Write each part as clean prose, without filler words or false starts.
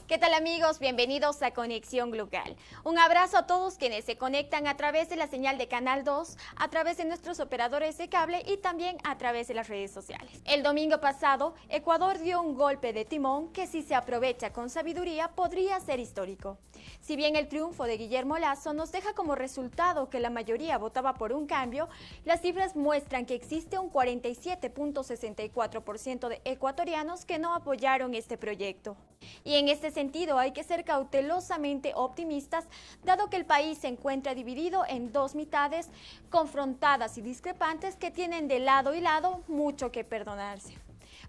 ¿Qué tal amigos? Bienvenidos a Conexión Global. Un abrazo a todos quienes se conectan a través de la señal de Canal 2, a través de nuestros operadores de cable y también a través de las redes sociales. El domingo pasado, Ecuador dio un golpe de timón que si se aprovecha con sabiduría podría ser histórico. Si bien el triunfo de Guillermo Lasso nos deja como resultado que la mayoría votaba por un cambio, las cifras muestran que existe un 47.64% de ecuatorianos que no apoyaron este proyecto. Y en este sentido hay que ser cautelosamente optimistas, dado que el país se encuentra dividido en dos mitades confrontadas y discrepantes que tienen de lado y lado mucho que perdonarse.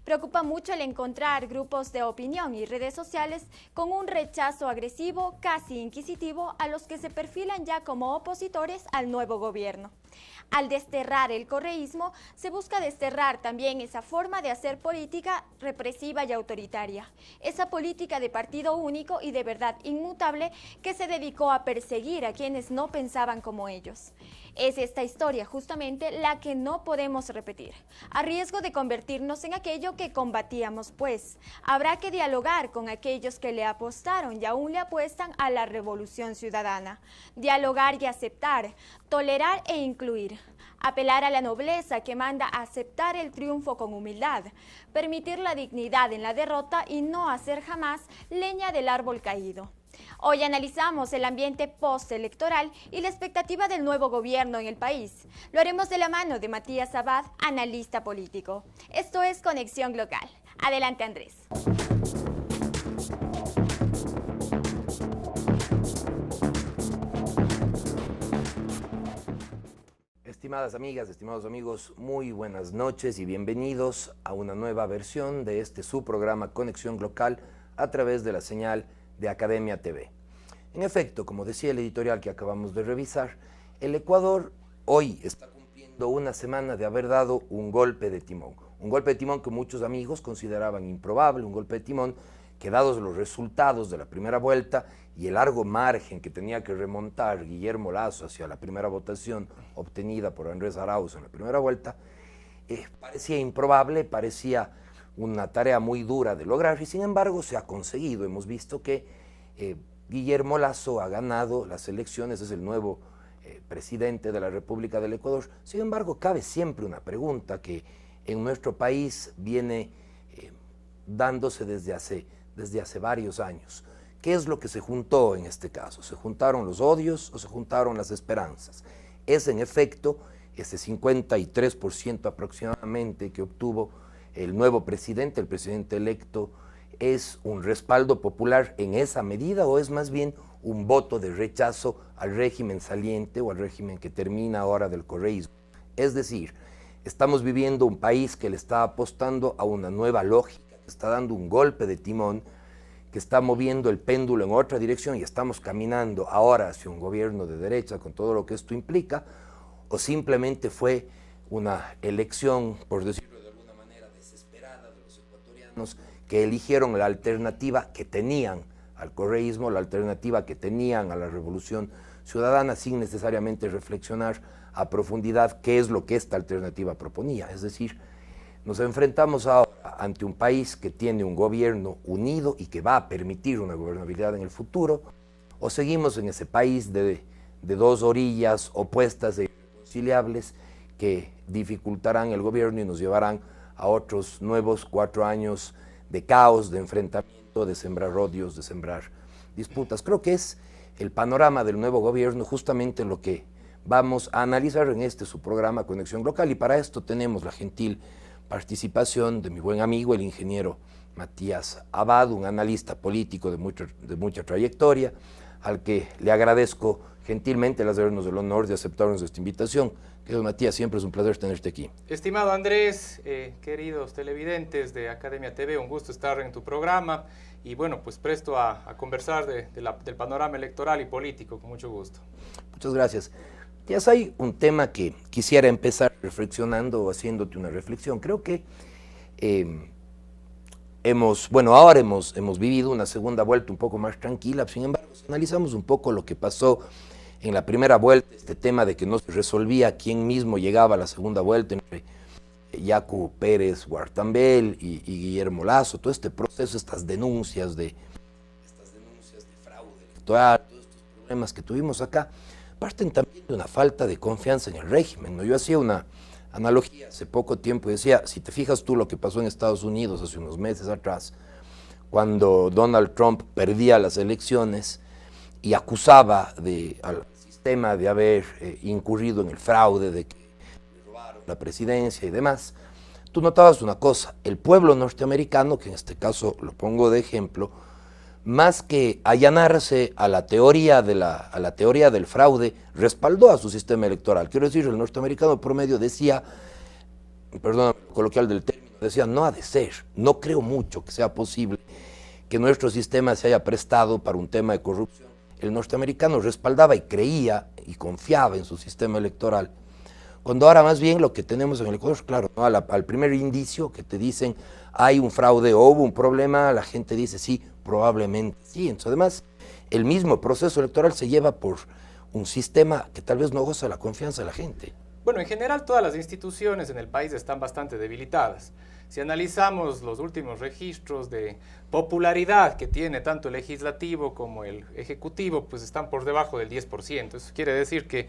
Preocupa mucho el encontrar grupos de opinión y redes sociales con un rechazo agresivo, casi inquisitivo, a los que se perfilan ya como opositores al nuevo gobierno. Al desterrar el correísmo, se busca desterrar también esa forma de hacer política represiva y autoritaria, esa política de partido único y de verdad inmutable que se dedicó a perseguir a quienes no pensaban como ellos. Es esta historia justamente la que no podemos repetir, a riesgo de convertirnos en aquello que combatíamos, pues habrá que dialogar con aquellos que le apostaron y aún le apuestan a la revolución ciudadana, dialogar y aceptar, tolerar e incluir. Apelar a la nobleza que manda a aceptar el triunfo con humildad, permitir la dignidad en la derrota y no hacer jamás leña del árbol caído. Hoy analizamos el ambiente postelectoral y la expectativa del nuevo gobierno en el país. Lo haremos de la mano de Matías Abad, analista político. Esto es Conexión Global. Adelante, Andrés. Estimadas amigas, estimados amigos, muy buenas noches y bienvenidos a una nueva versión de su programa Conexión Global a través de la señal de Academia TV. En efecto, como decía el editorial que acabamos de revisar, el Ecuador hoy está cumpliendo una semana de haber dado un golpe de timón. Un golpe de timón que muchos amigos consideraban improbable, un golpe de timón que dados los resultados de la primera vuelta y el largo margen que tenía que remontar Guillermo Lasso hacia la primera votación obtenida por Andrés Arauz en la primera vuelta, parecía improbable, parecía una tarea muy dura de lograr y sin embargo se ha conseguido. Hemos visto que Guillermo Lasso ha ganado las elecciones, es el nuevo presidente de la República del Ecuador. Sin embargo, cabe siempre una pregunta que en nuestro país viene dándose desde hace varios años. ¿Qué es lo que se juntó en este caso? ¿Se juntaron los odios o se juntaron las esperanzas? Es en efecto ese 53% aproximadamente que obtuvo el nuevo presidente, el presidente electo, ¿es un respaldo popular en esa medida o es más bien un voto de rechazo al régimen saliente o al régimen que termina ahora del correísmo? Es decir, estamos viviendo un país que le está apostando a una nueva lógica, que está dando un golpe de timón, que está moviendo el péndulo en otra dirección y estamos caminando ahora hacia un gobierno de derecha con todo lo que esto implica, o simplemente fue una elección, por decirlo de alguna manera, desesperada de los ecuatorianos que eligieron la alternativa que tenían al correísmo, la alternativa que tenían a la revolución ciudadana, sin necesariamente reflexionar a profundidad qué es lo que esta alternativa proponía. Es decir, nos enfrentamos ahora ante un país que tiene un gobierno unido y que va a permitir una gobernabilidad en el futuro, o seguimos en ese país de dos orillas opuestas e irreconciliables que dificultarán el gobierno y nos llevarán a otros nuevos 4 años de caos, de enfrentamiento, de sembrar odios, de sembrar disputas. Creo que es el panorama del nuevo gobierno justamente lo que vamos a analizar en su programa Conexión Global, y para esto tenemos la gentil participación de mi buen amigo, el ingeniero Matías Abad, un analista político de mucha trayectoria, al que le agradezco gentilmente el hacernos el honor de aceptarnos esta invitación. Querido Matías, siempre es un placer tenerte aquí. Estimado Andrés, queridos televidentes de Academia TV, un gusto estar en tu programa y bueno, pues presto a conversar del panorama electoral y político, con mucho gusto. Muchas gracias. Ya hay un tema que quisiera empezar reflexionando o haciéndote una reflexión. Creo que ahora hemos vivido una segunda vuelta un poco más tranquila. Sin embargo, si analizamos un poco lo que pasó en la primera vuelta, este tema de que no se resolvía quién mismo llegaba a la segunda vuelta entre Yacu Pérez Guartambel y Guillermo Lasso, todo este proceso, estas denuncias de electoral, todos estos problemas que tuvimos acá, parten también de una falta de confianza en el régimen, ¿no? Yo hacía una analogía hace poco tiempo y decía, si te fijas tú lo que pasó en Estados Unidos hace unos meses atrás, cuando Donald Trump perdía las elecciones y acusaba al sistema de haber incurrido en el fraude, de que le robaron la presidencia y demás, tú notabas una cosa, el pueblo norteamericano, que en este caso lo pongo de ejemplo, más que allanarse a la teoría del fraude, respaldó a su sistema electoral. Quiero decir, el norteamericano promedio decía, perdón, coloquial del término, decía, no ha de ser, no creo mucho que sea posible que nuestro sistema se haya prestado para un tema de corrupción. El norteamericano respaldaba y creía y confiaba en su sistema electoral. Cuando ahora más bien lo que tenemos en el Ecuador, claro, ¿no? al primer indicio que te dicen hay un fraude o hubo un problema, la gente dice sí, probablemente sí. Entonces, además, el mismo proceso electoral se lleva por un sistema que tal vez no goza la confianza de la gente. Bueno, en general todas las instituciones en el país están bastante debilitadas. Si analizamos los últimos registros de popularidad que tiene tanto el legislativo como el ejecutivo, pues están por debajo del 10%. Eso quiere decir que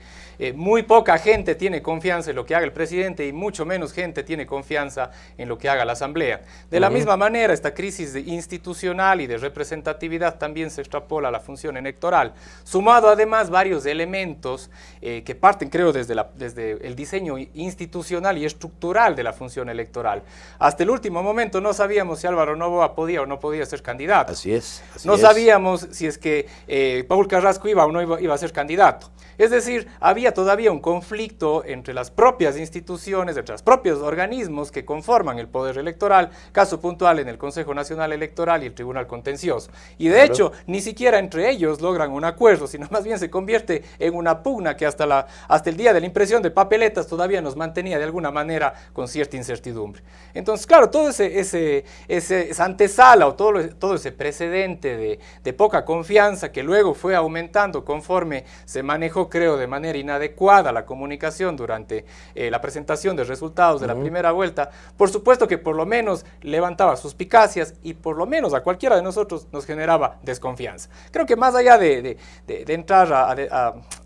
muy poca gente tiene confianza en lo que haga el presidente y mucho menos gente tiene confianza en lo que haga la Asamblea. De la misma manera, esta crisis institucional y de representatividad también se extrapola a la función electoral, sumado además varios elementos que parten, creo, desde el diseño institucional y estructural de la función electoral. Hasta el último momento no sabíamos si Álvaro Noboa podía o no podía ser candidato. Así es. No sabíamos si es que Paul Carrasco iba o no iba a ser candidato. Es decir, había todavía un conflicto entre las propias instituciones, entre los propios organismos que conforman el poder electoral, caso puntual en el Consejo Nacional Electoral y el Tribunal Contencioso. Y de hecho, ni siquiera entre ellos logran un acuerdo, sino más bien se convierte en una pugna que hasta el día de la impresión de papeletas todavía nos mantenía de alguna manera con cierta incertidumbre. Entonces, claro, todo esa antesala o todo ese precedente de poca confianza que luego fue aumentando conforme se manejó, creo, de manera inadecuada la comunicación durante la presentación de resultados de la primera vuelta, por supuesto que por lo menos levantaba suspicacias y por lo menos a cualquiera de nosotros nos generaba desconfianza. Creo que más allá de entrar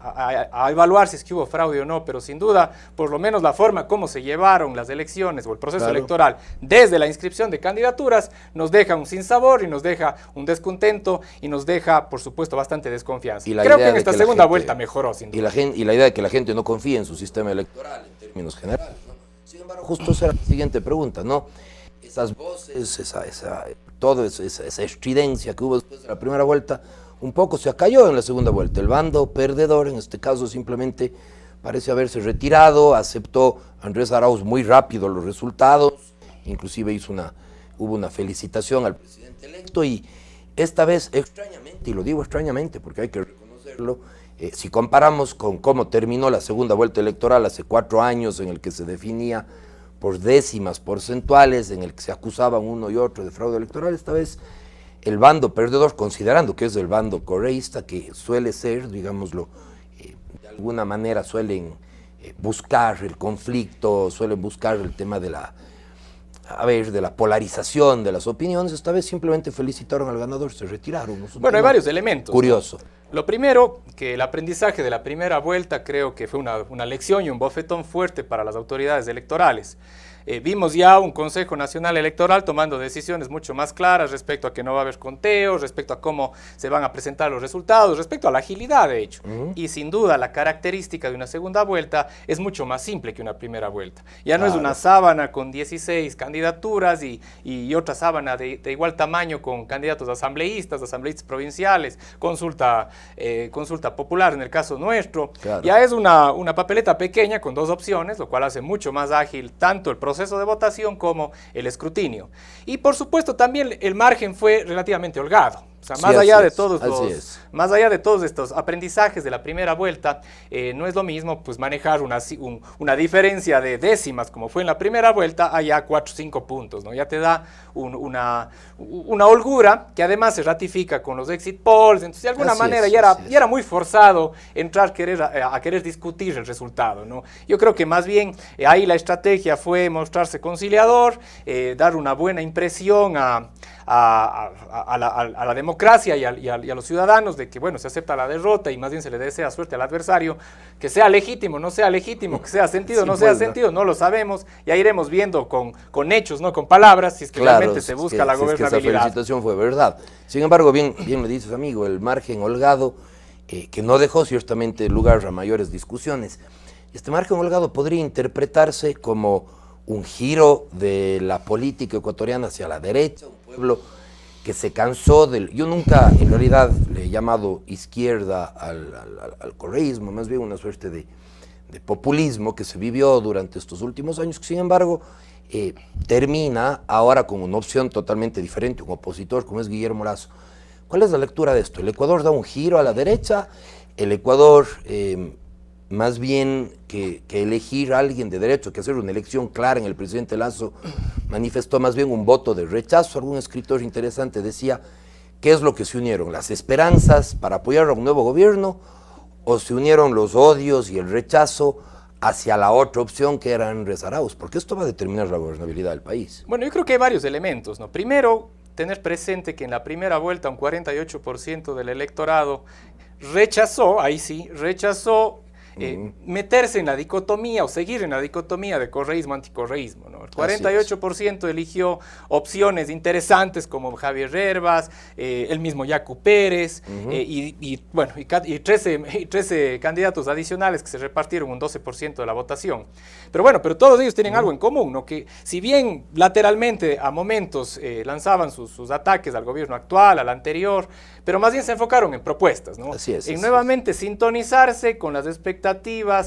a evaluar si es que hubo fraude o no, pero sin duda, por lo menos la forma como se llevaron las elecciones o el proceso electoral desde la inscripción de candidaturas nos deja un sinsabor y nos deja un descontento y nos deja, por supuesto, bastante desconfianza. Creo que en esta segunda vuelta mejoró, sin duda. Y la idea de que la gente no confíe en su sistema electoral en términos generales, ¿no? Sin embargo, justo esa era la siguiente pregunta, ¿no? Esas voces, toda esa estridencia que hubo después de la primera vuelta, un poco se acalló en la segunda vuelta. El bando perdedor, en este caso, simplemente parece haberse retirado, aceptó Andrés Arauz muy rápido los resultados, inclusive hubo una felicitación al presidente electo y esta vez extrañamente, y lo digo extrañamente porque hay que reconocerlo, si comparamos con cómo terminó la segunda vuelta electoral hace 4 años en el que se definía por décimas porcentuales, en el que se acusaban uno y otro de fraude electoral, esta vez el bando perdedor, considerando que es el bando correísta, que suele ser, digámoslo, de alguna manera suelen buscar el conflicto, suelen buscar el tema de la polarización de las opiniones, esta vez simplemente felicitaron al ganador, se retiraron. ¿No? Bueno, hay varios elementos. Curioso. Lo primero, que el aprendizaje de la primera vuelta creo que fue una lección y un bofetón fuerte para las autoridades electorales. Vimos ya un Consejo Nacional Electoral tomando decisiones mucho más claras respecto a que no va a haber conteos, respecto a cómo se van a presentar los resultados, respecto a la agilidad, de hecho. Y sin duda, la característica de una segunda vuelta es mucho más simple que una primera vuelta. Ya no es una sábana con 16 candidaturas y otra sábana de igual tamaño con candidatos asambleístas provinciales, consulta popular en el caso nuestro. Claro. Ya es una papeleta pequeña con 2 opciones, lo cual hace mucho más ágil tanto el proceso de votación como el escrutinio. Y por supuesto también el margen fue relativamente holgado. O sea, más allá de todos estos aprendizajes de la primera vuelta, no es lo mismo pues manejar una diferencia de décimas como fue en la primera vuelta allá 4 o 5 puntos, ¿no? Ya te da una holgura que además se ratifica con los exit polls, entonces de alguna manera ya era muy forzado entrar a querer discutir el resultado, ¿no? Yo creo que más bien ahí la estrategia fue mostrarse conciliador, dar una buena impresión a la democracia democracia y a los ciudadanos de que, bueno, se acepta la derrota y más bien se le desea suerte al adversario, que sea legítimo, no sea legítimo, que sea sentido, no sea sentido, no lo sabemos, ya iremos viendo con hechos, no con palabras, si es que realmente se busca la gobernabilidad. Es que esa felicitación fue verdad. Sin embargo, bien lo dices, amigo, el margen holgado, que no dejó ciertamente lugar a mayores discusiones. Este margen holgado podría interpretarse como un giro de la política ecuatoriana hacia la derecha, un pueblo que se cansó del... Yo nunca, en realidad, le he llamado izquierda al correísmo, más bien una suerte de populismo que se vivió durante estos últimos años, que sin embargo termina ahora con una opción totalmente diferente, un opositor como es Guillermo Lasso. ¿Cuál es la lectura de esto? ¿El Ecuador da un giro a la derecha? ¿El Ecuador, más bien que elegir a alguien de derecha, que hacer una elección clara en el presidente Lasso, manifestó más bien un voto de rechazo? Algún escritor interesante decía, ¿qué es lo que se unieron? ¿Las esperanzas para apoyar a un nuevo gobierno o se unieron los odios y el rechazo hacia la otra opción que era Andrés Arauz? Porque esto va a determinar la gobernabilidad del país. Bueno, yo creo que hay varios elementos, ¿no? Primero, tener presente que en la primera vuelta un 48% del electorado rechazó, ahí sí, rechazó meterse en la dicotomía o seguir en la dicotomía de correísmo-anticorreísmo, ¿no? El 48% eligió opciones interesantes como Javier Hervas, el mismo Yacu Pérez, y 13 candidatos adicionales que se repartieron un 12% de la votación. Pero bueno, pero todos ellos tienen algo en común, ¿no? Que si bien lateralmente a momentos lanzaban sus ataques al gobierno actual, al anterior, pero más bien se enfocaron en propuestas, ¿no? En nuevamente sintonizarse con las expectativas,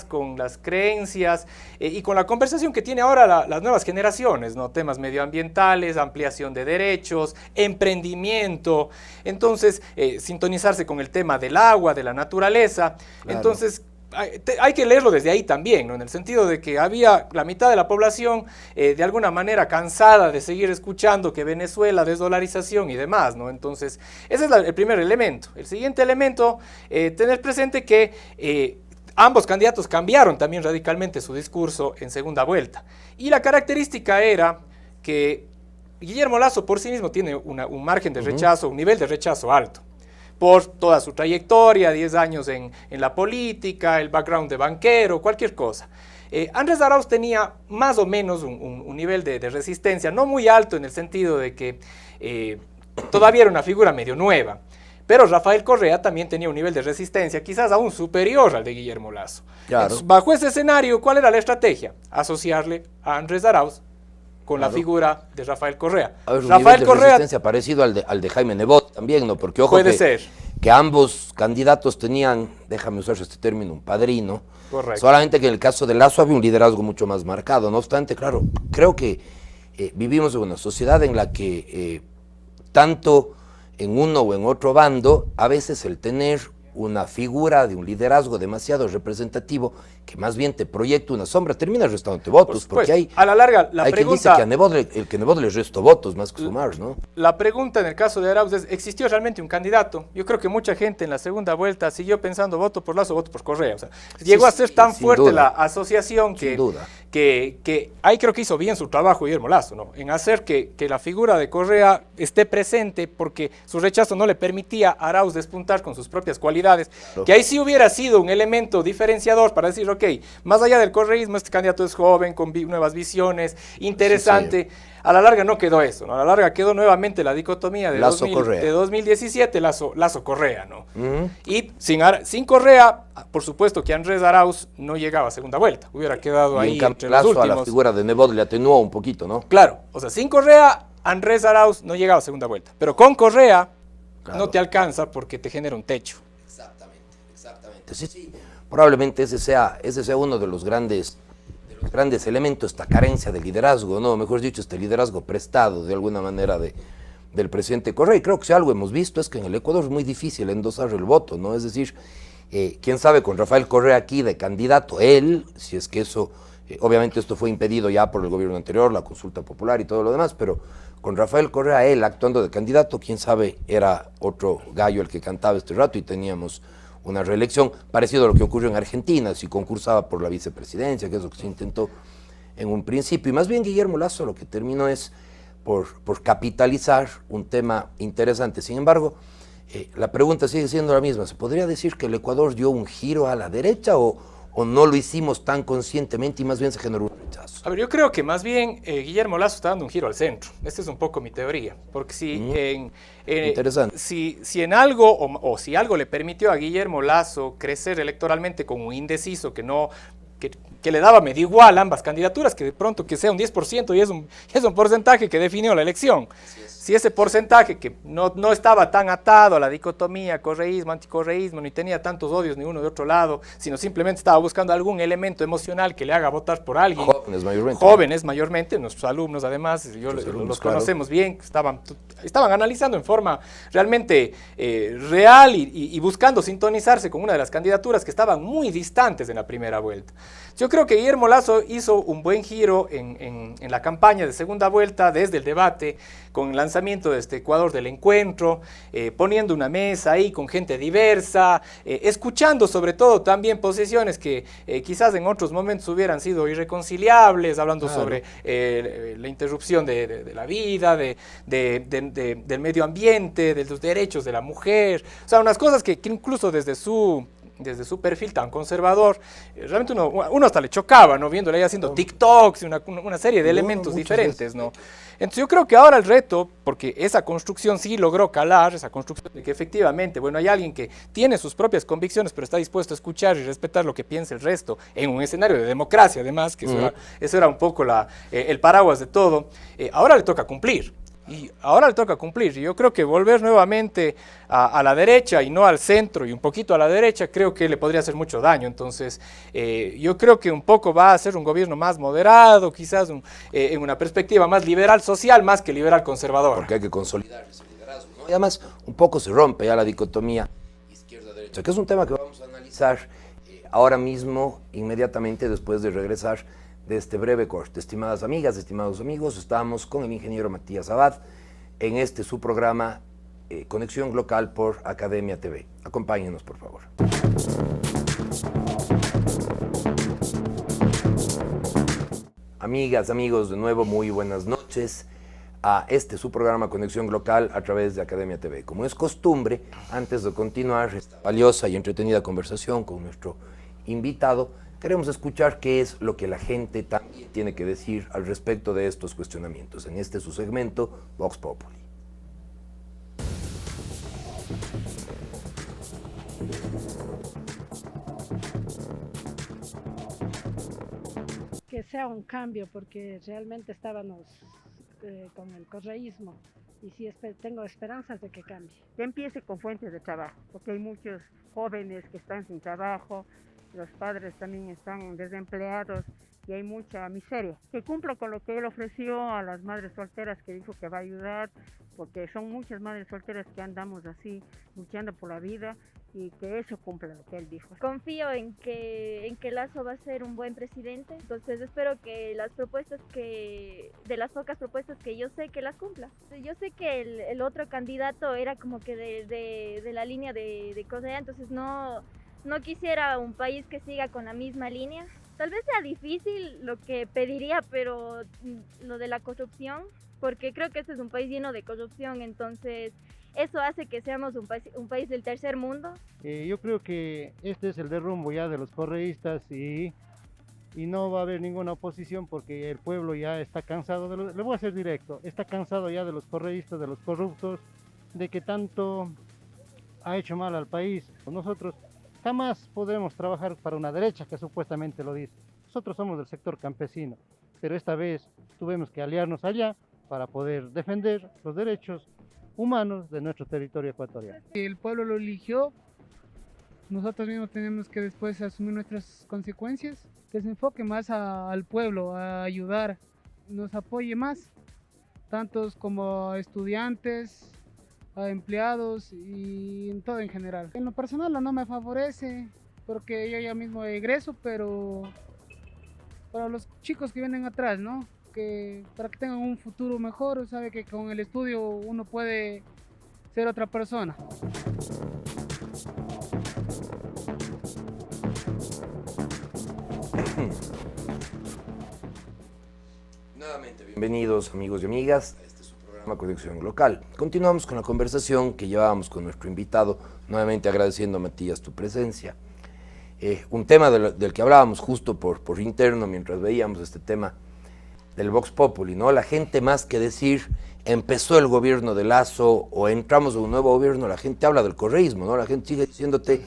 con las creencias y con la conversación que tiene ahora las nuevas generaciones, ¿no? Temas medioambientales, ampliación de derechos, emprendimiento, entonces sintonizarse con el tema del agua, de la naturaleza, claro. Entonces hay que leerlo desde ahí también, ¿no? En el sentido de que había la mitad de la población de alguna manera cansada de seguir escuchando que Venezuela, desdolarización y demás, ¿no? Entonces, ese es el primer elemento. El siguiente elemento, tener presente que ambos candidatos cambiaron también radicalmente su discurso en segunda vuelta. Y la característica era que Guillermo Lasso por sí mismo tiene un margen de rechazo, un nivel de rechazo alto, por toda su trayectoria, 10 años en la política, el background de banquero, cualquier cosa. Andrés Arauz tenía más o menos un nivel de resistencia, no muy alto en el sentido de que todavía era una figura medio nueva, pero Rafael Correa también tenía un nivel de resistencia quizás aún superior al de Guillermo Lasso. Claro. Entonces, bajo ese escenario, ¿cuál era la estrategia? Asociarle a Andrés Arauz con la figura de Rafael Correa. A ver, un nivel de resistencia parecido al de Jaime Nebot también, ¿no? Porque ojo que ambos candidatos tenían, déjame usar este término, un padrino. Correcto. Solamente que en el caso de Lasso había un liderazgo mucho más marcado. No obstante, claro, creo que vivimos en una sociedad en la que tanto en uno o en otro bando, a veces el tener una figura de un liderazgo demasiado representativo que más bien te proyecta una sombra, termina restándote votos, porque hay, a la larga, hay quien dice que a Nebot le restó votos más que sumar, ¿no? La pregunta en el caso de Arauz es, ¿existió realmente un candidato? Yo creo que mucha gente en la segunda vuelta siguió pensando voto por Lasso, voto por Correa, o sea, llegó a ser tan fuerte la asociación que ahí creo que hizo bien su trabajo Guillermo Lasso, ¿no? En hacer que la figura de Correa esté presente, porque su rechazo no le permitía a Arauz despuntar con sus propias cualidades, que ahí sí hubiera sido un elemento diferenciador para decir, ok, más allá del correísmo, este candidato es joven, con nuevas visiones, interesante. A la larga no quedó eso, ¿no? A la larga quedó nuevamente la dicotomía de 2017, Lasso-Correa, ¿no? Y sin Correa, por supuesto que Andrés Arauz no llegaba a segunda vuelta, hubiera quedado ahí entre los últimos. A la figura de Nebot le atenuó un poquito, ¿no? Claro, o sea, sin Correa, Andrés Arauz no llegaba a segunda vuelta, pero con Correa no te alcanza porque te genera un techo. Exactamente. Sí. Probablemente ese sea uno de los grandes elementos, esta carencia de liderazgo, no, mejor dicho, este liderazgo prestado de alguna manera del presidente Correa. Y creo que si algo hemos visto es que en el Ecuador es muy difícil endosar el voto, ¿no? Es decir, quién sabe con Rafael Correa aquí de candidato, él, si es que eso, obviamente esto fue impedido ya por el gobierno anterior, la consulta popular y todo lo demás, pero con Rafael Correa, él actuando de candidato, quién sabe, era otro gallo el que cantaba este rato y teníamos una reelección, parecido a lo que ocurrió en Argentina, si concursaba por la vicepresidencia, que es lo que se intentó en un principio. Y más bien Guillermo Lasso lo que terminó es por capitalizar un tema interesante. Sin embargo, La pregunta sigue siendo la misma. ¿Se podría decir que el Ecuador dio un giro a la derecha o no lo hicimos tan conscientemente y más bien se generó un rechazo? A ver, yo creo que más bien Guillermo Lasso está dando un giro al centro. Esta es un poco mi teoría. Porque Interesante. Si en algo o si algo le permitió a Guillermo Lasso crecer electoralmente como un indeciso que le daba medio igual a ambas candidaturas, que de pronto que sea un 10% y es un porcentaje que definió la elección. Si ese porcentaje que no estaba tan atado a la dicotomía correísmo, anticorreísmo, ni tenía tantos odios ni uno de otro lado, sino simplemente estaba buscando algún elemento emocional que le haga votar por alguien. Jóvenes mayormente, nuestros alumnos además, los conocemos bien, estaban analizando en forma realmente real y buscando sintonizarse con una de las candidaturas que estaban muy distantes en la primera vuelta. Yo creo que Guillermo Lasso hizo un buen giro en la campaña de segunda vuelta desde el debate, con el lanzamiento de este Ecuador del Encuentro, poniendo una mesa ahí con gente diversa, escuchando sobre todo también posiciones que quizás en otros momentos hubieran sido irreconciliables, hablando sobre la interrupción de la vida, del medio ambiente, de los derechos de la mujer, o sea, unas cosas que incluso desde su perfil tan conservador, realmente uno hasta le chocaba, ¿no? Viéndole ahí haciendo TikToks y una serie de elementos diferentes, ¿no? Entonces yo creo que ahora el reto, porque esa construcción sí logró calar, esa construcción de que efectivamente, bueno, hay alguien que tiene sus propias convicciones, pero está dispuesto a escuchar y respetar lo que piensa el resto, en un escenario de democracia, además, que eso era un poco el paraguas de todo. Ahora le toca cumplir. Y yo creo que volver nuevamente a la derecha y no al centro y un poquito a la derecha, creo que le podría hacer mucho daño. Entonces, yo creo que un poco va a ser un gobierno más moderado, quizás en una perspectiva más liberal social, más que liberal conservador. Porque hay que consolidar ese liderazgo, ¿no? Y además, un poco se rompe ya la dicotomía izquierda-derecha, que es un tema que vamos a analizar ahora mismo, inmediatamente después de regresar de este breve corte. Estimadas amigas, estimados amigos, estamos con el ingeniero Matías Abad en su programa Conexión Local por Academia TV. Acompáñenos, por favor. Amigas, amigos, de nuevo, muy buenas noches a su programa Conexión Local a través de Academia TV. Como es costumbre, antes de continuar esta valiosa y entretenida conversación con nuestro invitado, queremos escuchar qué es lo que la gente también tiene que decir al respecto de estos cuestionamientos en su segmento Vox Populi. Que sea un cambio, porque realmente estábamos con el correísmo y sí tengo esperanzas de que cambie. Que empiece con fuentes de trabajo, porque hay muchos jóvenes que están sin trabajo, los padres también están desempleados y hay mucha miseria. Que cumpla con lo que él ofreció a las madres solteras, que dijo que va a ayudar, porque son muchas madres solteras que andamos así luchando por la vida, y que eso cumpla lo que él dijo. Confío en que Lasso va a ser un buen presidente, entonces espero que de las pocas propuestas que yo sé, que las cumpla. Yo sé que el otro candidato era como que de la línea de Correa, entonces no quisiera un país que siga con la misma línea. Tal vez sea difícil lo que pediría, pero lo de la corrupción, porque creo que este es un país lleno de corrupción, entonces eso hace que seamos un país del tercer mundo. Yo creo que este es el derrumbo ya de los correístas y no va a haber ninguna oposición, porque el pueblo ya está cansado, le voy a ser directo, está cansado ya de los correístas, de los corruptos, de que tanto ha hecho mal al país. Nosotros jamás podremos trabajar para una derecha que supuestamente lo dice. Nosotros somos del sector campesino, pero esta vez tuvimos que aliarnos allá para poder defender los derechos humanos de nuestro territorio ecuatoriano. El pueblo lo eligió, nosotros mismos tenemos que después asumir nuestras consecuencias, que se enfoque más al pueblo, a ayudar, nos apoye más, tantos como estudiantes, a empleados y en todo en general. En lo personal no me favorece, porque yo ya mismo egreso, pero para los chicos que vienen atrás, ¿no? Para que tengan un futuro mejor, sabe que con el estudio uno puede ser otra persona. Nuevamente, bienvenidos amigos y amigas a su programa Conexión Local. Continuamos con la conversación que llevábamos con nuestro invitado, nuevamente agradeciendo, Matías, tu presencia. Un tema del que hablábamos justo por interno mientras veíamos este tema del Vox Populi, ¿no? La gente, más que decir empezó el gobierno de Lasso o entramos a un nuevo gobierno, la gente habla del correísmo, ¿no? La gente sigue diciéndote,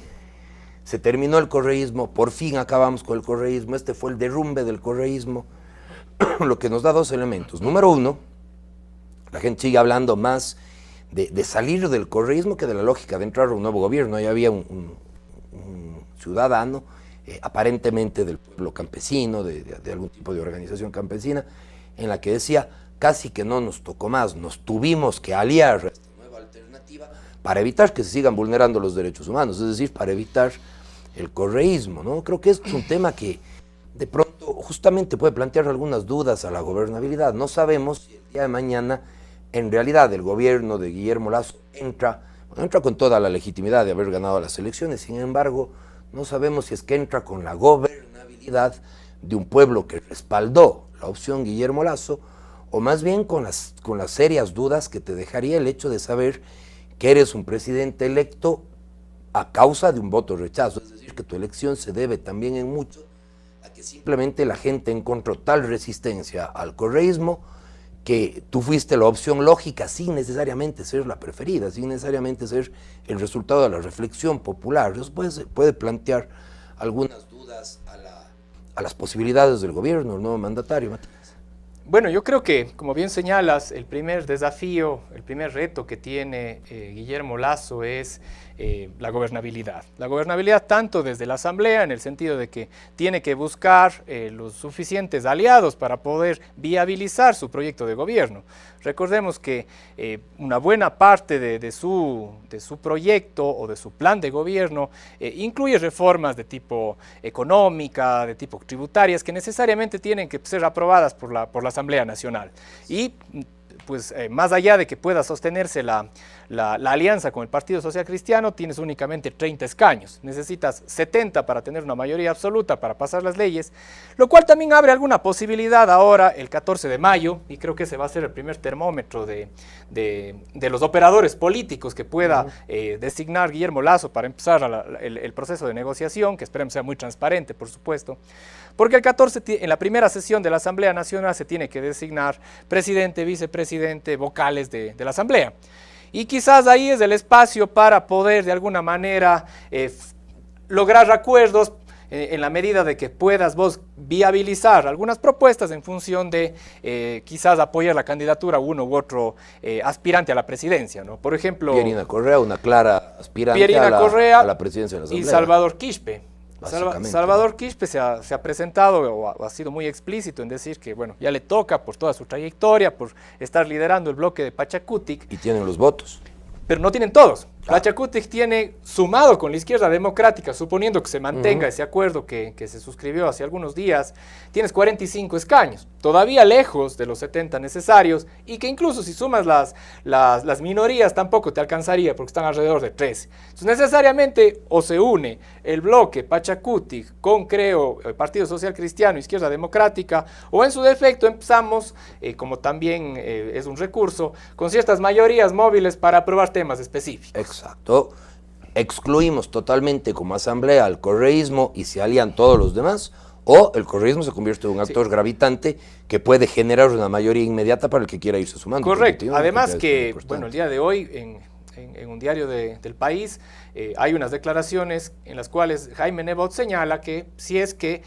se terminó el correísmo, por fin acabamos con el correísmo, este fue el derrumbe del correísmo, lo que nos da dos elementos. Número uno, la gente sigue hablando más de salir del correísmo que de la lógica de entrar a un nuevo gobierno. Ahí había un ciudadano, aparentemente del pueblo campesino, de algún tipo de organización campesina, en la que decía, casi que no nos tocó más, nos tuvimos que aliar a esta nueva alternativa para evitar que se sigan vulnerando los derechos humanos, es decir, para evitar el correísmo, ¿no? Creo que es un tema que de pronto justamente puede plantear algunas dudas a la gobernabilidad. No sabemos si el día de mañana en realidad el gobierno de Guillermo Lasso entra con toda la legitimidad de haber ganado las elecciones, sin embargo, no sabemos si es que entra con la gobernabilidad de un pueblo que respaldó la opción Guillermo Lasso, o más bien con las serias dudas que te dejaría el hecho de saber que eres un presidente electo a causa de un voto rechazo, es decir, que tu elección se debe también en mucho a que simplemente la gente encontró tal resistencia al correísmo que tú fuiste la opción lógica sin necesariamente ser la preferida, sin necesariamente ser el resultado de la reflexión popular. Eso puede plantear algunas dudas a las posibilidades del gobierno, el nuevo mandatario, Matías. Bueno, yo creo que, como bien señalas, el primer desafío, el primer reto que tiene Guillermo Lasso es la gobernabilidad. La gobernabilidad tanto desde la Asamblea, en el sentido de que tiene que buscar los suficientes aliados para poder viabilizar su proyecto de gobierno. Recordemos que una buena parte de su proyecto o de su plan de gobierno incluye reformas de tipo económica, de tipo tributarias, que necesariamente tienen que ser aprobadas por la Asamblea Nacional. Y pues más allá de que pueda sostenerse la alianza con el Partido Social Cristiano, tienes únicamente 30 escaños. Necesitas 70 para tener una mayoría absoluta para pasar las leyes, lo cual también abre alguna posibilidad ahora, el 14 de mayo, y creo que ese va a ser el primer termómetro de los operadores políticos que pueda designar Guillermo Lasso para empezar el proceso de negociación, que esperemos sea muy transparente, por supuesto, porque el 14, en la primera sesión de la Asamblea Nacional, se tiene que designar presidente, vicepresidente, vocales de la Asamblea. Y quizás ahí es el espacio para poder de alguna manera lograr acuerdos en la medida de que puedas vos viabilizar algunas propuestas en función de quizás apoyar la candidatura a uno u otro aspirante a la presidencia, ¿no? Por ejemplo, Pierina Correa, una clara aspirante a la presidencia de la Asamblea. Y Salvador Quispe. Salvador Quispe se ha presentado o ha sido muy explícito en decir que, bueno, ya le toca por toda su trayectoria, por estar liderando el bloque de Pachacutic. Y tienen los votos. Pero no tienen todos. Pachacutic tiene, sumado con la izquierda democrática, suponiendo que se mantenga ese acuerdo que se suscribió hace algunos días, tienes 45 escaños, todavía lejos de los 70 necesarios, y que incluso si sumas las minorías tampoco te alcanzaría, porque están alrededor de 13. Entonces necesariamente o se une el bloque Pachacutic con, creo, el Partido Social Cristiano, Izquierda Democrática, o en su defecto empezamos, como también es un recurso, con ciertas mayorías móviles para aprobar temas específicos. Exacto. Excluimos totalmente como asamblea al correísmo y se alían todos los demás, o el correísmo se convierte en un actor gravitante que puede generar una mayoría inmediata para el que quiera irse sumando. Correcto. Además que, bueno, el día de hoy en un diario del país hay unas declaraciones en las cuales Jaime Nebot señala que si es que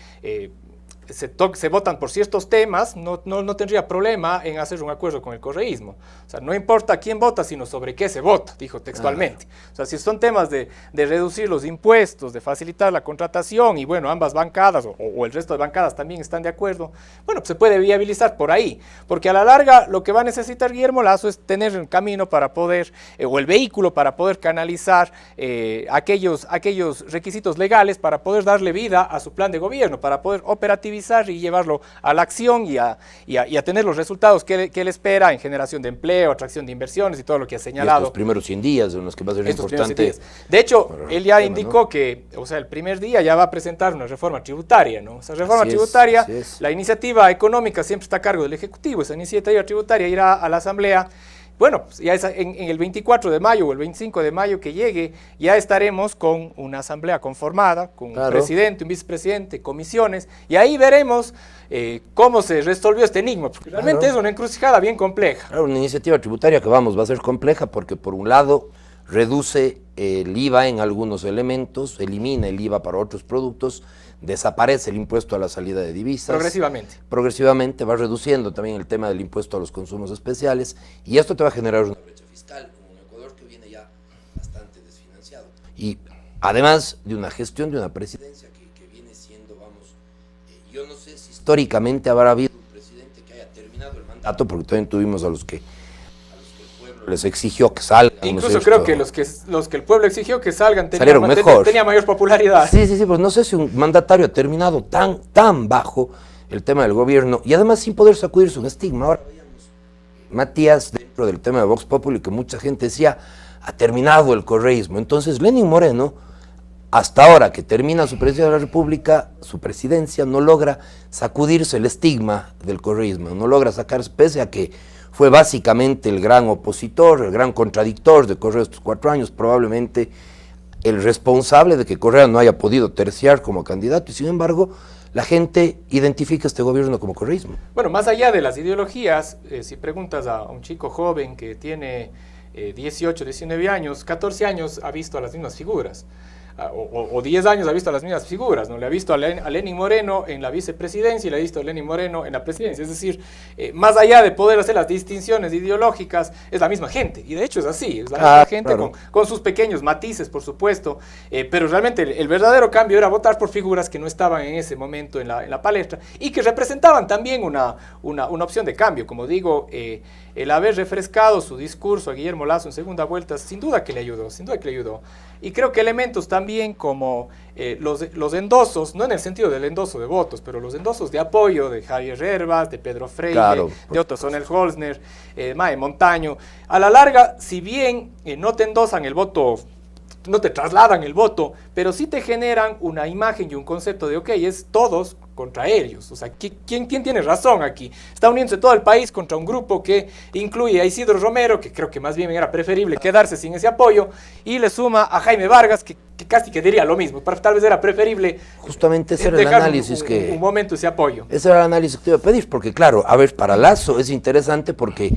se votan por ciertos temas, no tendría problema en hacer un acuerdo con el correísmo. O sea, no importa quién vota, sino sobre qué se vota, dijo textualmente. O sea, si son temas de reducir los impuestos, de facilitar la contratación, y bueno, ambas bancadas o el resto de bancadas también están de acuerdo, bueno, pues se puede viabilizar por ahí, porque a la larga lo que va a necesitar Guillermo Lasso es tener el camino para poder, o el vehículo para poder canalizar aquellos requisitos legales para poder darle vida a su plan de gobierno, para poder operativizar y llevarlo a la acción y a tener los resultados que él espera en generación de empleo, atracción de inversiones y todo lo que ha señalado. Estos primeros 100 días en los que va a ser importante. De hecho, él ya indicó que, o sea, el primer día ya va a presentar una reforma tributaria, ¿no? Esa reforma tributaria, la iniciativa económica siempre está a cargo del Ejecutivo, esa iniciativa tributaria irá a la Asamblea bueno, pues ya en el 24 de mayo o el 25 de mayo que llegue, ya estaremos con una asamblea conformada, con un presidente, un vicepresidente, comisiones, y ahí veremos cómo se resolvió este enigma, porque realmente es una encrucijada bien compleja. Claro, una iniciativa tributaria que va a ser compleja porque por un lado reduce el IVA en algunos elementos, elimina el IVA para otros productos, desaparece el impuesto a la salida de divisas. Progresivamente. Progresivamente va reduciendo también el tema del impuesto a los consumos especiales y esto te va a generar una brecha fiscal en un Ecuador que viene ya bastante desfinanciado. Y además de una gestión de una presidencia que viene siendo, yo no sé si históricamente habrá habido un presidente que haya terminado el mandato, porque también tuvimos a los que el pueblo les exigió que salgan. Incluso creo que los que el pueblo exigió que salgan tenía mayor popularidad. Sí, pues no sé si un mandatario ha terminado tan bajo el tema del gobierno y además sin poder sacudirse un estigma. Ahora veíamos Matías dentro del tema de Vox Populi que mucha gente decía ha terminado el correísmo. Entonces Lenín Moreno, hasta ahora que termina su presidencia de la República, su presidencia no logra sacudirse el estigma del correísmo, no logra sacarse, pese a que fue básicamente el gran opositor, el gran contradictor de Correa estos 4 años, probablemente el responsable de que Correa no haya podido terciar como candidato, y sin embargo, la gente identifica este gobierno como correísmo. Bueno, más allá de las ideologías, si preguntas a un chico joven que tiene 18, 19 años, 14 años ha visto a las mismas figuras. O 10 años ha visto a las mismas figuras, ¿no? Le ha visto a Lenín Moreno en la vicepresidencia y le ha visto a Lenín Moreno en la presidencia. Es decir, más allá de poder hacer las distinciones ideológicas, es la misma gente. Y de hecho es así, es la misma gente claro. con sus pequeños matices, por supuesto. Pero realmente el verdadero cambio era votar por figuras que no estaban en ese momento en la palestra y que representaban también una opción de cambio. Como digo, el haber refrescado su discurso a Guillermo Lasso en segunda vuelta, sin duda que le ayudó. Y creo que elementos también como los endosos, no en el sentido del endoso de votos, pero los endosos de apoyo de Javier Herbas, de Pedro Freire, de Otto Sonnel-Holzner, Mae Montaño, a la larga, si bien no te endosan el voto, no te trasladan el voto, pero sí te generan una imagen y un concepto de, ok, es todos contra ellos. O sea, ¿quién tiene razón aquí? Está uniéndose todo el país contra un grupo que incluye a Isidro Romero, que creo que más bien era preferible quedarse sin ese apoyo, y le suma a Jaime Vargas, que casi que diría lo mismo, pero tal vez era preferible justamente ese era el análisis un momento ese apoyo. Ese era el análisis que te iba a pedir, porque claro, a ver, para Lasso es interesante porque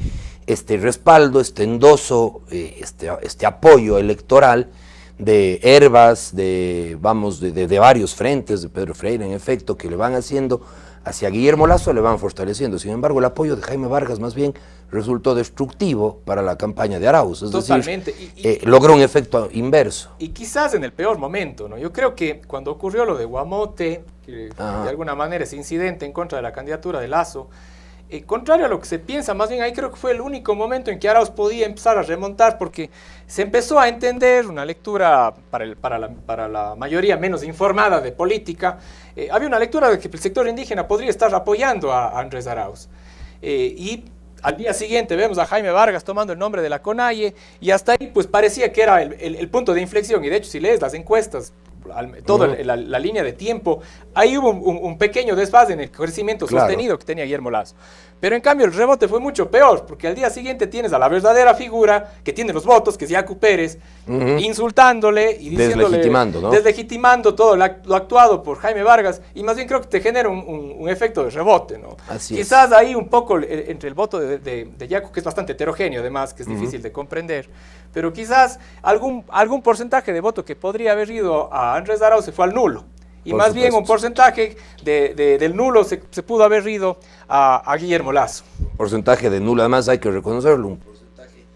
este respaldo, este endoso, este apoyo electoral de Herbas, de varios frentes, de Pedro Freire, en efecto, que le van haciendo hacia Guillermo Lasso, le van fortaleciendo. Sin embargo, el apoyo de Jaime Vargas más bien resultó destructivo para la campaña de Arauz. Es Totalmente. decir, logró un efecto inverso. Y quizás en el peor momento, ¿no? Yo creo que cuando ocurrió lo de Guamote, que de alguna manera ese incidente en contra de la candidatura de Lasso, contrario a lo que se piensa, más bien ahí creo que fue el único momento en que Arauz podía empezar a remontar, porque se empezó a entender una lectura para la mayoría menos informada de política. Había una lectura de que el sector indígena podría estar apoyando a Andrés Arauz. Y al día siguiente vemos a Jaime Vargas tomando el nombre de la CONAIE, y hasta ahí pues parecía que era el punto de inflexión. Y de hecho, si lees las encuestas, toda la línea de tiempo, ahí hubo un pequeño desfase en el crecimiento sostenido que tenía Guillermo Lasso. Pero en cambio el rebote fue mucho peor, porque al día siguiente tienes a la verdadera figura que tiene los votos, que es Yacu Pérez, insultándole y diciéndole, deslegitimando todo lo actuado por Jaime Vargas, y más bien creo que te genera un efecto de rebote, ¿no? Quizás ahí un poco entre el voto de Yacu, que es bastante heterogéneo además, que es difícil de comprender, pero quizás algún porcentaje de voto que podría haber ido a Andrés Arauz se fue al nulo. Y por más supuesto, bien un porcentaje del nulo se pudo haber ido a Guillermo Lasso. Porcentaje de nulo, además hay que reconocerlo, un porcentaje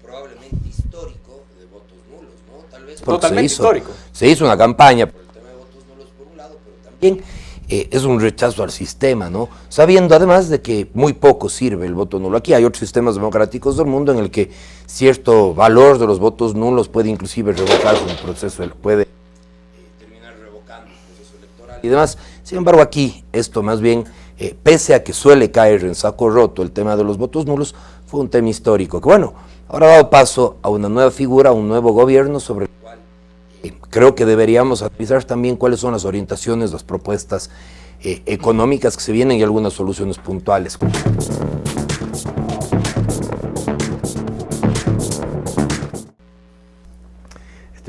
probablemente histórico de votos nulos, ¿no? Tal vez totalmente histórico. Se hizo una campaña por el tema de votos nulos por un lado, pero también es un rechazo al sistema, ¿no? Sabiendo además de que muy poco sirve el voto nulo. Aquí hay otros sistemas democráticos del mundo en el que cierto valor de los votos nulos puede inclusive revocarse un proceso, puede terminar revocando un proceso electoral y demás. Sin embargo, aquí esto más bien, pese a que suele caer en saco roto el tema de los votos nulos, fue un tema histórico que, bueno, ahora ha dado paso a una nueva figura, a un nuevo gobierno sobre el cual creo que deberíamos analizar también cuáles son las orientaciones, las propuestas económicas que se vienen y algunas soluciones puntuales.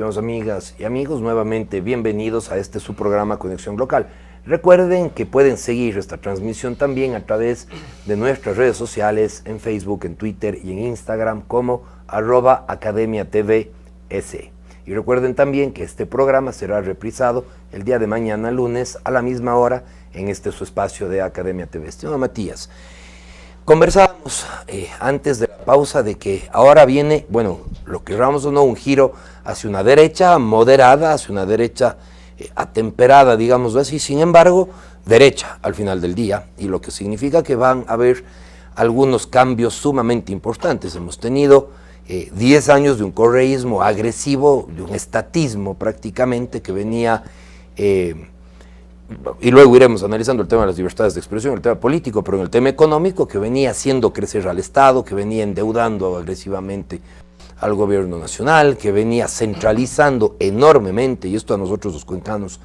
estimados amigas y amigos, nuevamente bienvenidos a este su programa Conexión Local. Recuerden que pueden seguir esta transmisión también a través de nuestras redes sociales, en Facebook, en Twitter y en Instagram como @academiatvs. Y recuerden también que este programa será reprisado el día de mañana, lunes, a la misma hora, en este su espacio de Academia TV. Estimado Matías, conversábamos antes de la pausa de que ahora viene, bueno, lo queramos o no, un giro hacia una derecha moderada, hacia una derecha atemperada, digámoslo así, sin embargo, derecha al final del día, y lo que significa que van a haber algunos cambios sumamente importantes. Hemos tenido 10 años de un correísmo agresivo, de un estatismo prácticamente que venía, y luego iremos analizando el tema de las libertades de expresión, el tema político, pero en el tema económico, que venía haciendo crecer al Estado, que venía endeudando agresivamente al gobierno nacional, que venía centralizando enormemente, y esto a nosotros los cuencanos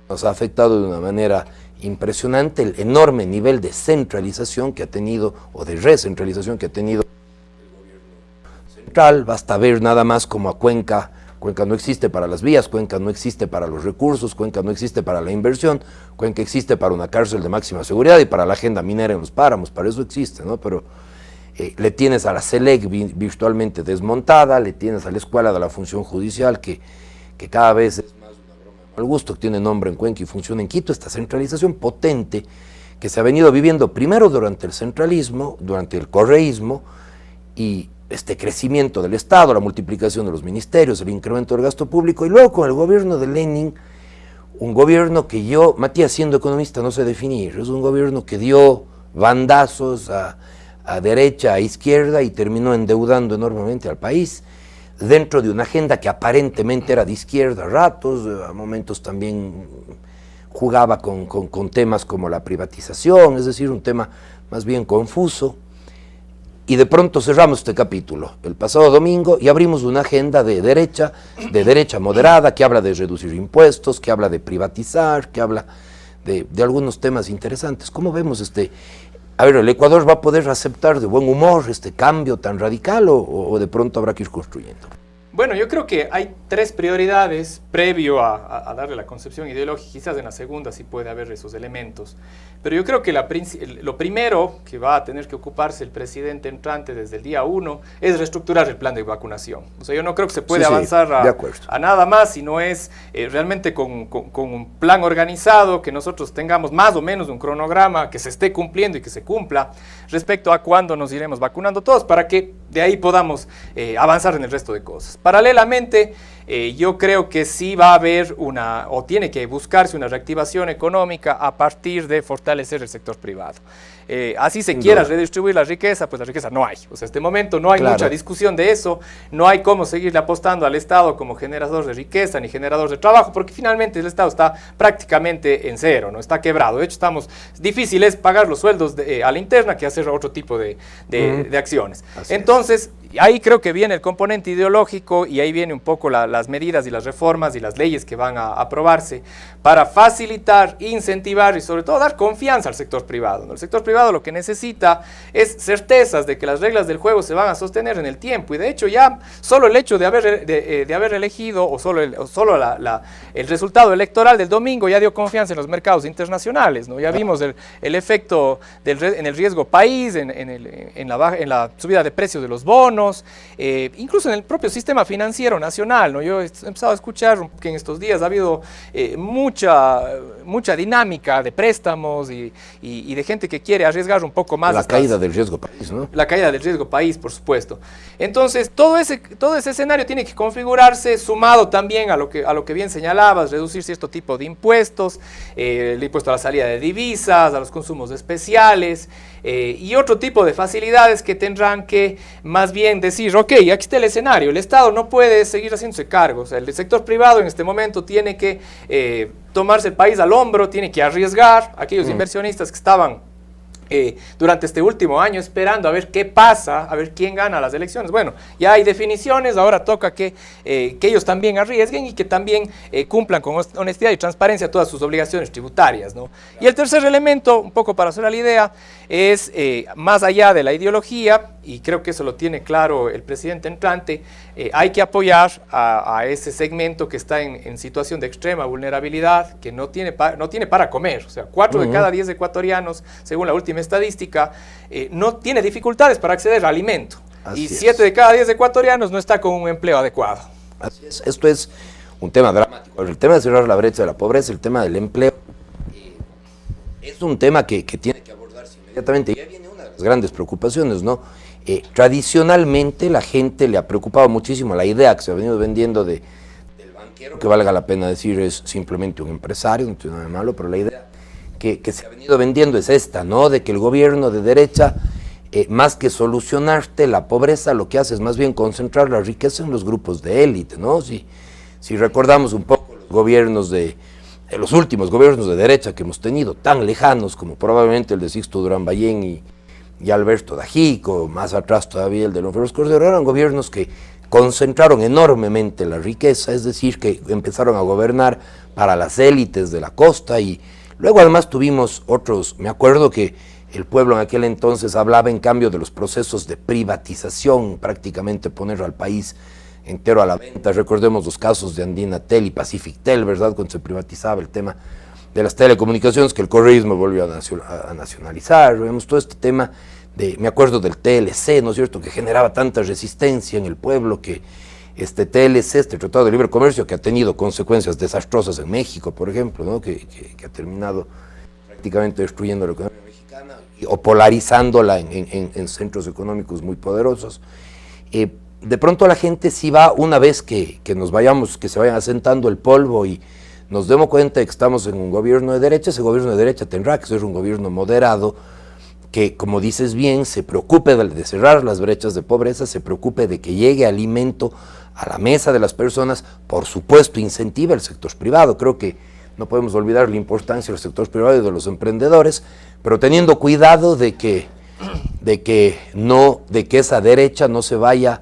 nos ha afectado de una manera impresionante, el enorme nivel de centralización que ha tenido, o de recentralización que ha tenido el gobierno central. Basta ver nada más como a Cuenca no existe para las vías, Cuenca no existe para los recursos, Cuenca no existe para la inversión, Cuenca existe para una cárcel de máxima seguridad y para la agenda minera en los páramos, para eso existe, ¿no? Pero le tienes a la CELEC virtualmente desmontada, le tienes a la Escuela de la Función Judicial que cada vez es más una broma de mal gusto, que tiene nombre en Cuenca y funciona en Quito. Esta centralización potente que se ha venido viviendo primero durante el centralismo, durante el correísmo, y este crecimiento del Estado, la multiplicación de los ministerios, el incremento del gasto público, y luego con el gobierno de Lenin, un gobierno que yo, Matías, siendo economista, no sé definir, es un gobierno que dio bandazos a derecha, a izquierda, y terminó endeudando enormemente al país, dentro de una agenda que aparentemente era de izquierda a ratos, a momentos también jugaba con temas como la privatización, es decir, un tema más bien confuso. Y de pronto cerramos este capítulo el pasado domingo y abrimos una agenda de derecha moderada, que habla de reducir impuestos, que habla de privatizar, que habla de algunos temas interesantes. ¿Cómo vemos el Ecuador va a poder aceptar de buen humor este cambio tan radical o de pronto habrá que ir construyendo? Bueno, yo creo que hay 3 prioridades previo a darle la concepción ideológica. Quizás en la segunda sí puede haber esos elementos, pero yo creo que lo primero que va a tener que ocuparse el presidente entrante desde el día 1 es reestructurar el plan de vacunación. O sea, yo no creo que se puede avanzar a nada más si no es realmente con un plan organizado, que nosotros tengamos más o menos un cronograma que se esté cumpliendo y que se cumpla respecto a cuándo nos iremos vacunando todos, para que de ahí podamos avanzar en el resto de cosas. Paralelamente, yo creo que sí va a haber tiene que buscarse una reactivación económica a partir de fortalecer el sector privado. Así se quiera redistribuir la riqueza, pues la riqueza no hay. O sea, en este momento no hay mucha discusión de eso, no hay cómo seguirle apostando al Estado como generador de riqueza ni generador de trabajo, porque finalmente el Estado está prácticamente en cero, no está quebrado. De hecho, difícil es pagar los sueldos a la interna que hacer otro tipo de acciones. Entonces, ahí creo que viene el componente ideológico y ahí viene un poco las medidas y las reformas y las leyes que van a aprobarse para facilitar, incentivar y sobre todo dar confianza al sector privado, ¿no? El sector privado lo que necesita es certezas de que las reglas del juego se van a sostener en el tiempo, y de hecho ya solo el hecho de haber elegido o solo el resultado electoral del domingo ya dio confianza en los mercados internacionales, ¿no? Ya vimos el efecto en el riesgo país, en la subida de precios de los bonos, incluso en el propio sistema financiero nacional, ¿no? Yo he empezado a escuchar que en estos días ha habido mucha dinámica de préstamos y de gente que quiere arriesgar un poco más. La caída del riesgo país, ¿no? La caída del riesgo país, por supuesto. Entonces, todo ese escenario tiene que configurarse sumado también a lo que bien señalabas, reducir cierto tipo de impuestos, el impuesto a la salida de divisas, a los consumos especiales, y otro tipo de facilidades que tendrán que más bien decir, ok, aquí está el escenario, el Estado no puede seguir haciéndose cargo, o sea, el sector privado en este momento tiene que tomarse el país al hombro, tiene que arriesgar. Aquellos inversionistas que estaban durante este último año esperando a ver qué pasa, a ver quién gana las elecciones. Bueno, ya hay definiciones, ahora toca que ellos también arriesguen y que también cumplan con honestidad y transparencia todas sus obligaciones tributarias, ¿no? Y el tercer elemento, un poco para hacer la idea, es más allá de la ideología, y creo que eso lo tiene claro el presidente entrante, hay que apoyar a ese segmento que está en situación de extrema vulnerabilidad, que no tiene para comer. O sea, 4 de cada 10 ecuatorianos, según la última estadística, no tiene dificultades para acceder al alimento. Y 7 de cada 10 ecuatorianos no está con un empleo adecuado. Así es, esto es un tema dramático. El tema de cerrar la brecha de la pobreza, el tema del empleo, es un tema que tiene que abordarse inmediatamente. Y ahí viene una de las grandes preocupaciones, ¿no? Tradicionalmente la gente le ha preocupado muchísimo la idea que se ha venido vendiendo del banquero, que valga la pena decir es simplemente un empresario, no tiene nada de malo, pero la idea que se ha venido vendiendo es esta, ¿no? De que el gobierno de derecha, más que solucionarte la pobreza, lo que hace es más bien concentrar la riqueza en los grupos de élite, ¿no? Si recordamos un poco los gobiernos los últimos gobiernos de derecha que hemos tenido, tan lejanos como probablemente el de Sixto Durán Ballén y Alberto Dajico, más atrás todavía el de Don Ferros Cordero, eran gobiernos que concentraron enormemente la riqueza, es decir, que empezaron a gobernar para las élites de la costa, y luego además tuvimos otros. Me acuerdo que el pueblo en aquel entonces hablaba en cambio de los procesos de privatización, prácticamente poner al país entero a la venta. Recordemos los casos de Andinatel y Pacifictel, ¿verdad?, cuando se privatizaba el tema de las telecomunicaciones, que el correísmo volvió a nacionalizar. Vemos todo este tema me acuerdo del TLC, ¿no es cierto?, que generaba tanta resistencia en el pueblo, que este TLC, este Tratado de Libre Comercio, que ha tenido consecuencias desastrosas en México, por ejemplo, ¿no?, que ha terminado prácticamente destruyendo la economía mexicana o polarizándola en centros económicos muy poderosos. De pronto la gente sí va, una vez que nos vayamos, que se vayan asentando el polvo y nos demos cuenta de que estamos en un gobierno de derecha, ese gobierno de derecha tendrá que ser un gobierno moderado, que, como dices bien, se preocupe de cerrar las brechas de pobreza, se preocupe de que llegue alimento a la mesa de las personas, por supuesto incentiva el sector privado. Creo que no podemos olvidar la importancia del sector privado y de los emprendedores, pero teniendo cuidado de que esa derecha no se vaya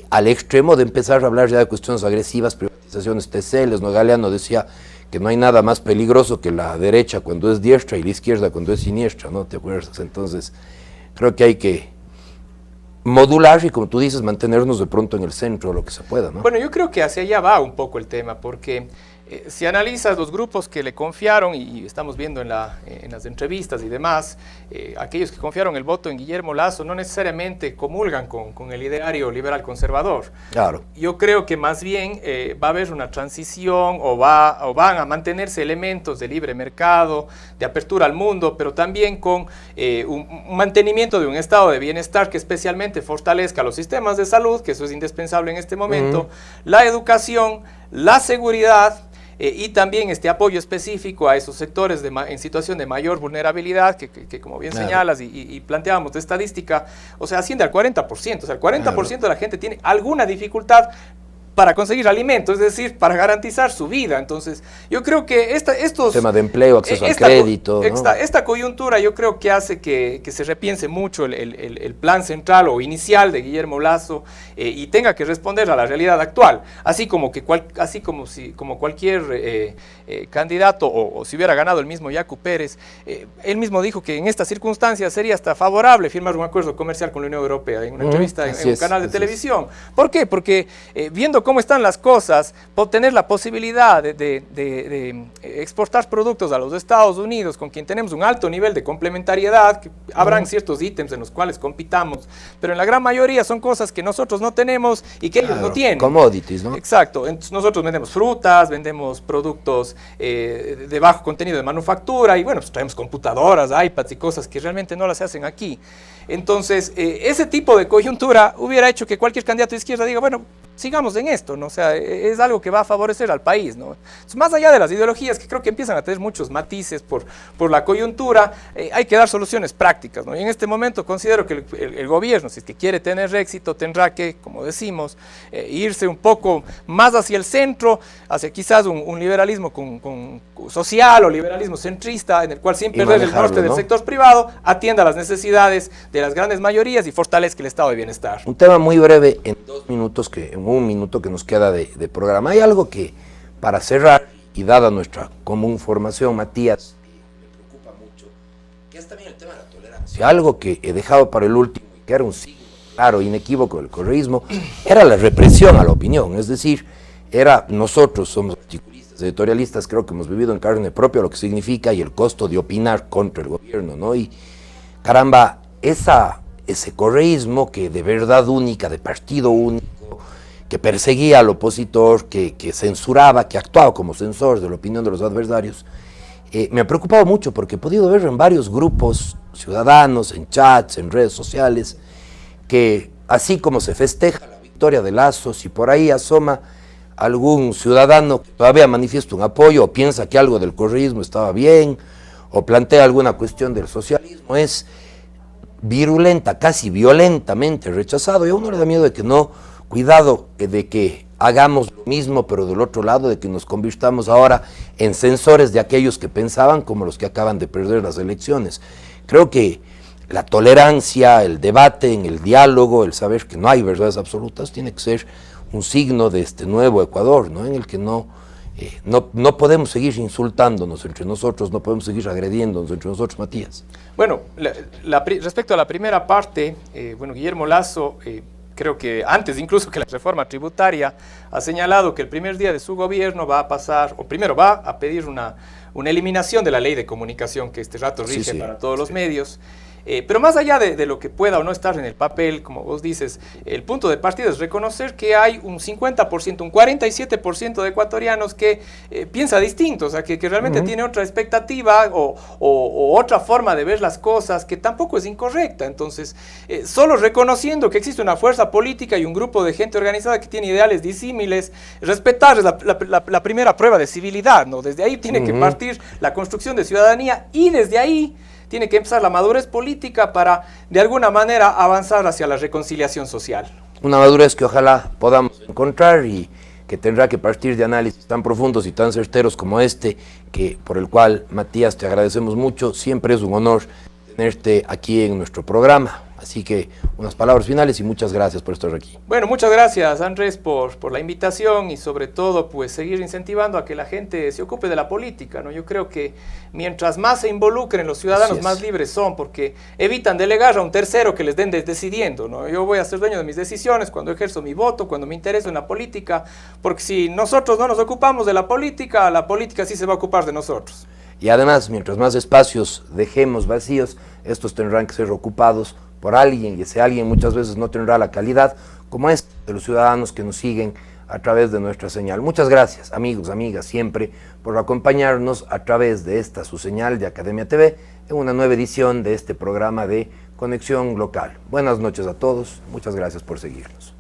al extremo de empezar a hablar ya de cuestiones agresivas, privatizaciones, TCLs, ¿no? Galeano decía que no hay nada más peligroso que la derecha cuando es diestra y la izquierda cuando es siniestra, ¿no? ¿Te acuerdas? Entonces, creo que hay que modular y, como tú dices, mantenernos de pronto en el centro lo que se pueda, ¿no? Bueno, yo creo que hacia allá va un poco el tema, porque si analizas los grupos que le confiaron, y estamos viendo en las entrevistas y demás, aquellos que confiaron el voto en Guillermo Lasso no necesariamente comulgan con el ideario liberal conservador. Claro. Yo creo que más bien va a haber una transición o van a mantenerse elementos de libre mercado, de apertura al mundo, pero también con un mantenimiento de un estado de bienestar que especialmente fortalezca los sistemas de salud, que eso es indispensable en este momento, la educación, la seguridad, y también este apoyo específico a esos sectores en situación de mayor vulnerabilidad, que como bien señalas y planteábamos de estadística, o sea, asciende al 40%, o sea, el 40% de la gente tiene alguna dificultad para conseguir alimentos, es decir, para garantizar su vida. Entonces, yo creo que estos... tema de empleo, acceso al crédito, ¿no? Esta coyuntura yo creo que hace que se repiense mucho el plan central o inicial de Guillermo Lasso y tenga que responder a la realidad actual, así como cualquier candidato, o si hubiera ganado el mismo Yacu Pérez, él mismo dijo que en estas circunstancias sería hasta favorable firmar un acuerdo comercial con la Unión Europea, en una entrevista en un canal de televisión. ¿Por qué? Porque viendo cómo están las cosas, tener la posibilidad de exportar productos a los Estados Unidos, con quien tenemos un alto nivel de complementariedad, que habrán ciertos ítems en los cuales compitamos, pero en la gran mayoría son cosas que nosotros no tenemos y que ellos no tienen. Commodities, ¿no? Exacto. Entonces, nosotros vendemos frutas, vendemos productos de bajo contenido de manufactura, y bueno, pues traemos computadoras, iPads y cosas que realmente no las hacen aquí. Entonces, ese tipo de coyuntura hubiera hecho que cualquier candidato de izquierda diga, bueno, sigamos en esto, ¿no? O sea, es algo que va a favorecer al país, ¿no? Entonces, más allá de las ideologías, que creo que empiezan a tener muchos matices por la coyuntura, hay que dar soluciones prácticas, ¿no? Y en este momento considero que el gobierno, si es que quiere tener éxito, tendrá que, como decimos, irse un poco más hacia el centro, hacia quizás un liberalismo social o liberalismo centrista, en el cual, sin perder el norte del sector privado, atienda las necesidades de las grandes mayorías y fortalezca el estado de bienestar. Un tema muy breve, en 2 minutos, en un minuto que nos queda de programa. Hay algo que, para cerrar, y dada nuestra común formación, Matías, me preocupa mucho, que es también el tema de la tolerancia. Algo que he dejado para el último y que era un signo claro, inequívoco del correísmo, era la represión a la opinión, es decir, nosotros somos articulistas, editorialistas, creo que hemos vivido en carne propia lo que significa y el costo de opinar contra el gobierno, ¿no? Y caramba, ese correísmo que de verdad única, de partido único, que perseguía al opositor, que censuraba, que actuaba como censor de la opinión de los adversarios, me ha preocupado mucho porque he podido ver en varios grupos ciudadanos, en chats, en redes sociales, que así como se festeja la victoria de Lasso, si por ahí asoma algún ciudadano que todavía manifiesta un apoyo o piensa que algo del correísmo estaba bien o plantea alguna cuestión del socialismo, es virulenta, casi violentamente rechazado, y a uno le da miedo de que no, cuidado de que hagamos lo mismo, pero del otro lado, de que nos convirtamos ahora en censores de aquellos que pensaban como los que acaban de perder las elecciones. Creo que la tolerancia, el debate, en el diálogo, el saber que no hay verdades absolutas, tiene que ser un signo de este nuevo Ecuador, ¿no? En el que no podemos seguir insultándonos entre nosotros, no podemos seguir agrediéndonos entre nosotros, Matías. Bueno, respecto a la primera parte, Guillermo Lasso, creo que antes incluso que la reforma tributaria, ha señalado que el primer día de su gobierno va a pasar, o primero va a pedir una eliminación de la ley de comunicación que este rato rige para todos los medios. Pero más allá de lo que pueda o no estar en el papel, como vos dices, el punto de partida es reconocer que hay un 50%, un 47% de ecuatorianos que piensa distinto, o sea, que realmente tiene otra expectativa o otra forma de ver las cosas que tampoco es incorrecta. Entonces, solo reconociendo que existe una fuerza política y un grupo de gente organizada que tiene ideales disímiles, respetar la primera prueba de civilidad, ¿no? Desde ahí tiene que partir la construcción de ciudadanía y desde ahí tiene que empezar la madurez política para, de alguna manera, avanzar hacia la reconciliación social. Una madurez que ojalá podamos encontrar y que tendrá que partir de análisis tan profundos y tan certeros como este, por el cual, Matías, te agradecemos mucho. Siempre es un honor tenerte aquí en nuestro programa. Así que unas palabras finales y muchas gracias por estar aquí. Bueno, muchas gracias, Andrés, por la invitación y sobre todo pues seguir incentivando a que la gente se ocupe de la política, ¿no? Yo creo que mientras más se involucren los ciudadanos, más libres son, porque evitan delegar a un tercero que les den decidiendo, ¿no? Yo voy a ser dueño de mis decisiones cuando ejerzo mi voto, cuando me intereso en la política, porque si nosotros no nos ocupamos de la política sí se va a ocupar de nosotros. Y además, mientras más espacios dejemos vacíos, estos tendrán que ser ocupados por alguien, y ese alguien muchas veces no tendrá la calidad como es de los ciudadanos que nos siguen a través de nuestra señal. Muchas gracias, amigos, amigas, siempre por acompañarnos a través de esta su señal de Academia TV en una nueva edición de este programa de Conexión Local. Buenas noches a todos, muchas gracias por seguirnos.